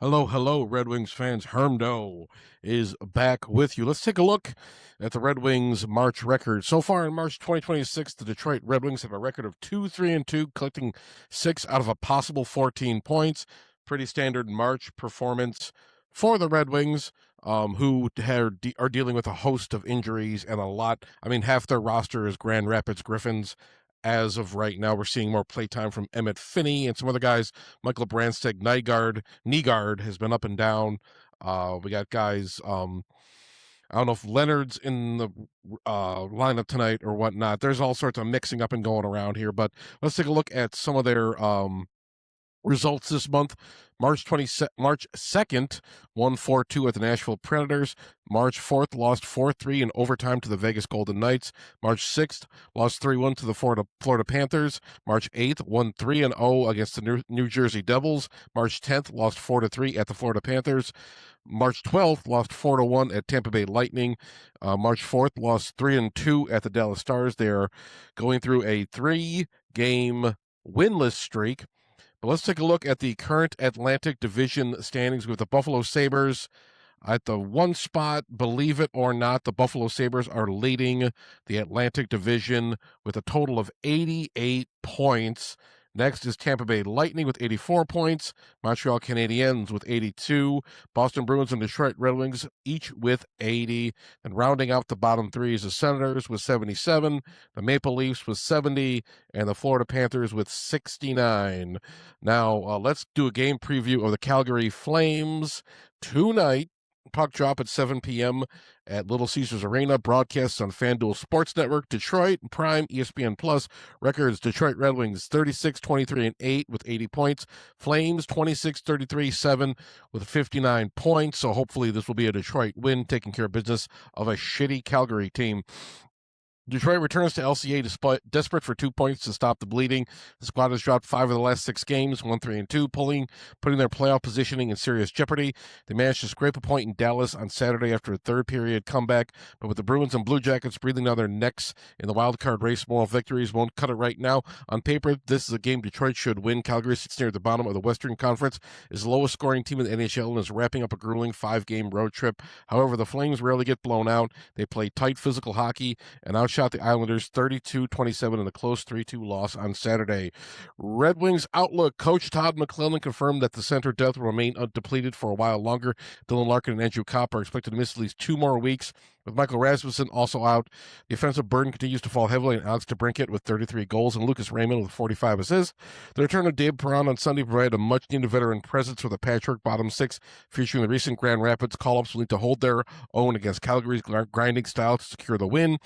Hello, hello, Red Wings fans. Hermdo is back with you. Let's take a look at the Red Wings March record. So far in March 2026, the Detroit Red Wings have a record of 2-3-2, collecting 6 out of a possible 14 points. Pretty standard March performance for the Red Wings, who are dealing with a host of injuries and a lot. I mean, half their roster is Grand Rapids Griffins. As of right now, we're seeing more playtime from Emmett Finney and some other guys. Michael Brandsteg, Nygaard has been up and down. We got guys. I don't know if Leonard's in the lineup tonight or whatnot. There's all sorts of mixing up and going around here, but let's take a look at some of their results this month. March 2nd, won 4-2 at the Nashville Predators. March 4th, lost 4-3 in overtime to the Vegas Golden Knights. March 6th, lost 3-1 to the Florida Panthers. March 8th, won 3-0 against the New Jersey Devils. March 10th, lost 4-3 at the Florida Panthers. March 12th, lost 4-1 at Tampa Bay Lightning. March 4th, lost 3-2 at the Dallas Stars. They are going through a 3-game winless streak. But let's take a look at the current Atlantic Division standings with the Buffalo Sabres at the one spot. Believe it or not, the Buffalo Sabres are leading the Atlantic Division with a total of 88 points. Next is Tampa Bay Lightning with 84 points, Montreal Canadiens with 82, Boston Bruins and Detroit Red Wings each with 80. And rounding out the bottom three is the Senators with 77, the Maple Leafs with 70, and the Florida Panthers with 69. Now, let's do a game preview of the Calgary Flames tonight. Puck drop at 7 p.m. at Little Caesars Arena. Broadcasts on FanDuel Sports Network. Detroit, Prime, ESPN Plus. Records, Detroit Red Wings 36-23-8 with 80 points. Flames 26-33-7 with 59 points. So hopefully this will be a Detroit win, taking care of business of a shitty Calgary team. Detroit returns to LCA desperate for 2 points to stop the bleeding. The squad has dropped 5 of the last 6 games, 1-3-2, putting their playoff positioning in serious jeopardy. They managed to scrape a point in Dallas on Saturday after a third-period comeback, but with the Bruins and Blue Jackets breathing down their necks in the wild card race, moral victories won't cut it right now. On paper, this is a game Detroit should win. Calgary sits near the bottom of the Western Conference, is the lowest scoring team in the NHL, and is wrapping up a grueling 5-game road trip. However, the Flames rarely get blown out. They play tight physical hockey and outshot the Islanders 32-27 in a close 3-2 loss on Saturday. Red Wings outlook. Coach Todd McClellan confirmed that the center depth will remain undepleted for a while longer. Dylan Larkin and Andrew Kopp are expected to miss at least 2 more weeks, with Michael Rasmussen also out. The offensive burden continues to fall heavily on Alex DeBrincat with 33 goals and Lucas Raymond with 45 assists. The return of Dave Perron on Sunday provided a much-needed veteran presence with a patchwork bottom 6 featuring the recent Grand Rapids call-ups will need to hold their own against Calgary's grinding style to secure the win.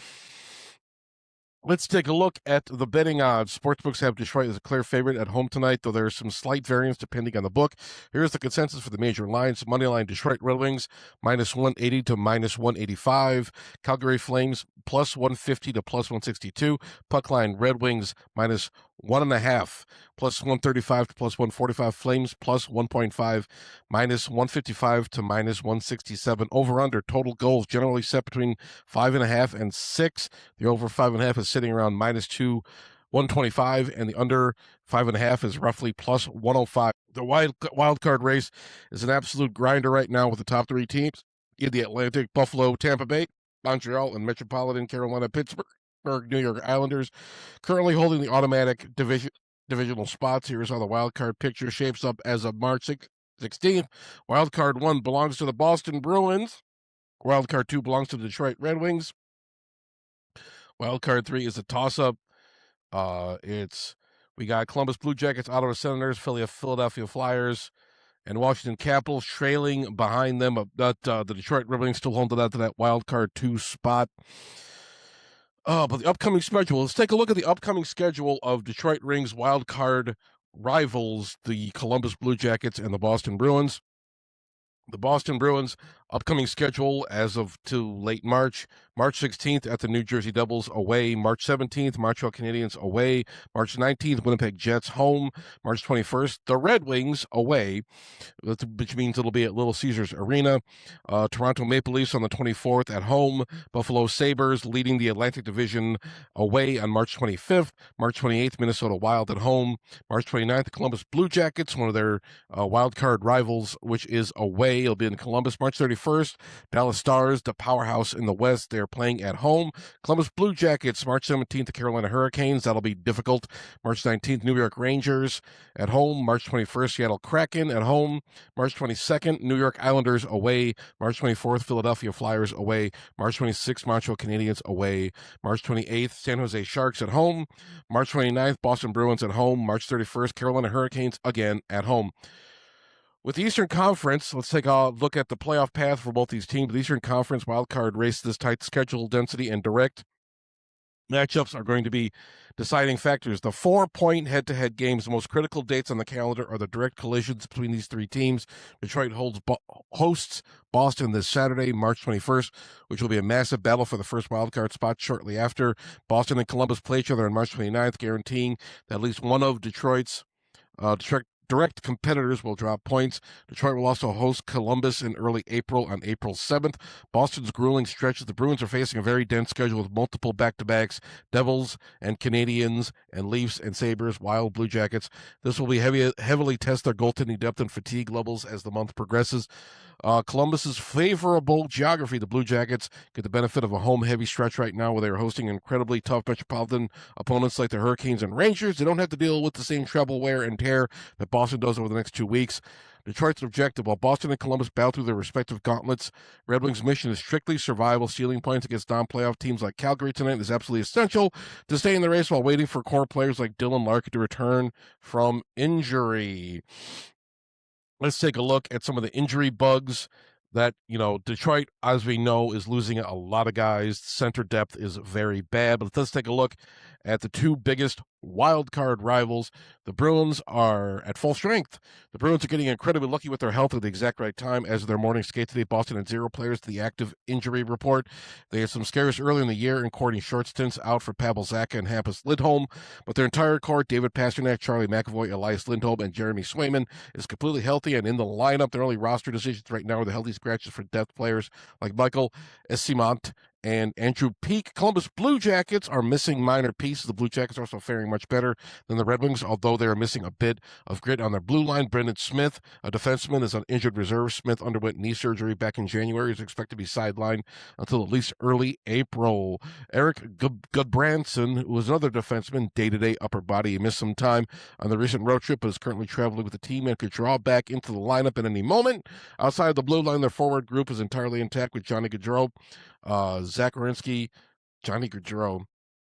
Let's take a look at the betting odds. Sportsbooks have Detroit as a clear favorite at home tonight, though there's some slight variance depending on the book. Here's the consensus for the major lines. Moneyline Detroit Red Wings, -180 to -185. Calgary Flames, +150 to +162. Puckline Red Wings, -1.5, +135 to +145. Flames, +1.5, -155 to -167. Over-under total goals generally set between 5.5 and 6. The over 5.5 is sitting around -2, 125, and the under 5.5 is roughly +105. The wild card race is an absolute grinder right now with the top 3 teams in the Atlantic: Buffalo, Tampa Bay, Montreal, and Metropolitan Carolina, Pittsburgh, New York Islanders, currently holding the automatic divisional spots. Here's how the wild card picture shapes up as of March 16th. Wild card 1 belongs to the Boston Bruins. Wild card 2 belongs to the Detroit Red Wings. Wild card 3 is a toss-up. We got Columbus Blue Jackets, Ottawa Senators, Philadelphia Flyers, and Washington Capitals trailing behind them. The Detroit Red Wings still holding on to that wild card 2 spot. But the upcoming schedule. Let's take a look at the upcoming schedule of Detroit Rings wild card rivals, the Columbus Blue Jackets and the Boston Bruins. The Boston Bruins' upcoming schedule as of to late March: March 16th at the New Jersey Devils away. March 17th, Montreal Canadiens away. March 19th, Winnipeg Jets home. March 21st, the Red Wings away, which means it'll be at Little Caesars Arena. Toronto Maple Leafs on the 24th at home. Buffalo Sabres leading the Atlantic Division away on March 25th. March 28th, Minnesota Wild at home. March 29th, Columbus Blue Jackets, one of their wild card rivals, which is away. It'll be in Columbus. March 31st, Dallas Stars, the powerhouse in the West. They're playing at home. Columbus Blue Jackets, March 17th, the Carolina Hurricanes. That'll be difficult. March 19th, New York Rangers at home. March 21st, Seattle Kraken at home. March 22nd, New York Islanders away. March 24th, Philadelphia Flyers away. March 26th, Montreal Canadiens away. March 28th, San Jose Sharks at home. March 29th, Boston Bruins at home. March 31st, Carolina Hurricanes again at home. With the Eastern Conference, let's take a look at the playoff path for both these teams. The Eastern Conference wildcard race, this tight schedule density and direct matchups are going to be deciding factors. The 4-point head-to-head games, the most critical dates on the calendar, are the direct collisions between these three teams. Detroit hosts Boston this Saturday, March 21st, which will be a massive battle for the first wildcard spot shortly after. Boston and Columbus play each other on March 29th, guaranteeing that at least one of Detroit's direct competitors will drop points. Detroit will also host Columbus in early April on April 7th. Boston's grueling stretches. The Bruins are facing a very dense schedule with multiple back-to-backs, Devils and Canadiens and Leafs and Sabres, Wild, Blue Jackets. This will be heavily test their goaltending depth and fatigue levels as the month progresses. Columbus's favorable geography, the Blue Jackets get the benefit of a home-heavy stretch right now where they're hosting incredibly tough metropolitan opponents like the Hurricanes and Rangers. They don't have to deal with the same treble wear and tear that Boston does over the next 2 weeks. Detroit's objective, while Boston and Columbus battle through their respective gauntlets, Red Wings' mission is strictly survival. Stealing points against non-playoff teams like Calgary tonight is absolutely essential to stay in the race while waiting for core players like Dylan Larkin to return from injury. Let's take a look at some of the injury bugs that, Detroit, as we know, is losing a lot of guys. Center depth is very bad. But let's take a look at the two biggest wild card rivals. The Bruins are at full strength. The Bruins are getting incredibly lucky with their health at the exact right time. As of their morning skate today, Boston had 0 players to the active injury report. They had some scares early in the year, including short stints out for Pavel Zacha and Hampus Lindholm. But their entire core, David Pastrnak, Charlie McAvoy, Elias Lindholm, and Jeremy Swayman, is completely healthy and in the lineup. Their only roster decisions right now are the healthy scratches for depth players like Michael Eyssimont and Andrew Peeke. Columbus Blue Jackets are missing minor pieces. The Blue Jackets are also faring much better than the Red Wings, although they are missing a bit of grit on their blue line. Brendan Smith, a defenseman, is on injured reserve. Smith underwent knee surgery back in January. He's expected to be sidelined until at least early April. Eric Gudbranson, who was another defenseman, day-to-day upper body. He missed some time on the recent road trip, but is currently traveling with the team and could draw back into the lineup at any moment. Outside of the blue line, their forward group is entirely intact with Johnny Gaudreau, Zach Werenski, Johnny Gaudreau.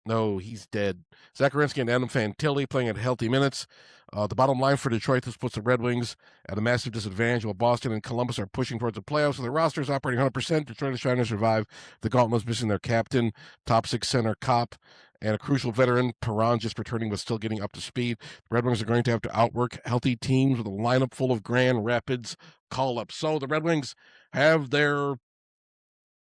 No, he's dead. Zach Werenski and Adam Fantilli playing at healthy minutes. The bottom line for Detroit, this puts the Red Wings at a massive disadvantage while Boston and Columbus are pushing towards the playoffs. So their roster is operating 100%. Detroit is trying to survive. The Gauntlet's missing their captain, top 6 center Kopp, and a crucial veteran, Perron, just returning but still getting up to speed. The Red Wings are going to have to outwork healthy teams with a lineup full of Grand Rapids call-ups. So the Red Wings have their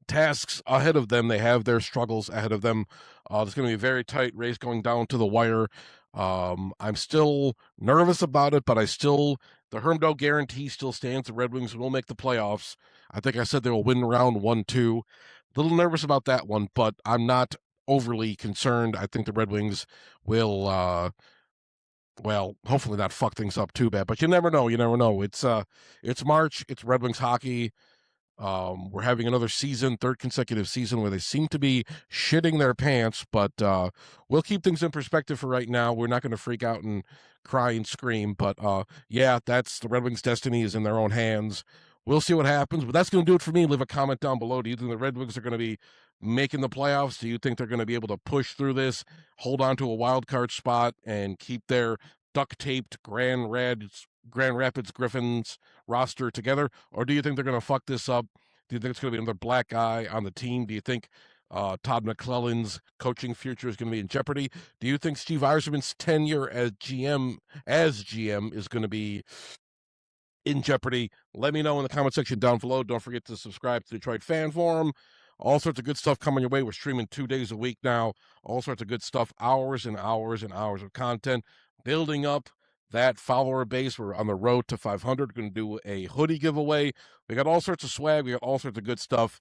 tasks ahead of them. They have their struggles ahead of them. There's going to be a very tight race going down to the wire. I'm still nervous about it, but the Hermdo guarantee still stands. The Red Wings will make the playoffs. I think I said they will win round 1-2. A little nervous about that one, but I'm not overly concerned. I think the Red Wings will, hopefully not fuck things up too bad, but you never know. It's March. It's Red Wings hockey. We're having another season, third consecutive season, where they seem to be shitting their pants, but we'll keep things in perspective for right now. We're not going to freak out and cry and scream, but that's the Red Wings' destiny is in their own hands. We'll see what happens, but that's going to do it for me. Leave a comment down below. Do you think the Red Wings are going to be making the playoffs? Do you think they're going to be able to push through this, hold on to a wild card spot, and keep their duct-taped Grand Rapids Griffins roster together? Or do you think they're going to fuck this up? Do you think it's going to be another black guy on the team? Do you think Todd McClellan's coaching future is going to be in jeopardy? Do you think Steve Yzerman's tenure as GM is going to be in jeopardy? Let me know in the comment section down below. Don't forget to subscribe to Detroit Fan Forum All sorts of good stuff coming your way. We're streaming 2 days a week now. All sorts of good stuff, hours and hours and hours of content, building up that follower base. We're on the road to 500. We're going to do a hoodie giveaway. We got all sorts of swag. We got all sorts of good stuff.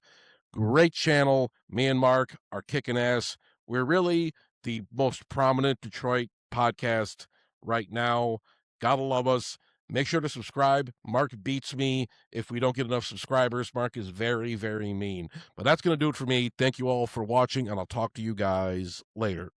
Great channel. Me and Mark are kicking ass. We're really the most prominent Detroit podcast right now. Gotta love us. Make sure to subscribe. Mark beats me if we don't get enough subscribers. Mark is very, very mean. But that's going to do it for me. Thank you all for watching, and I'll talk to you guys later.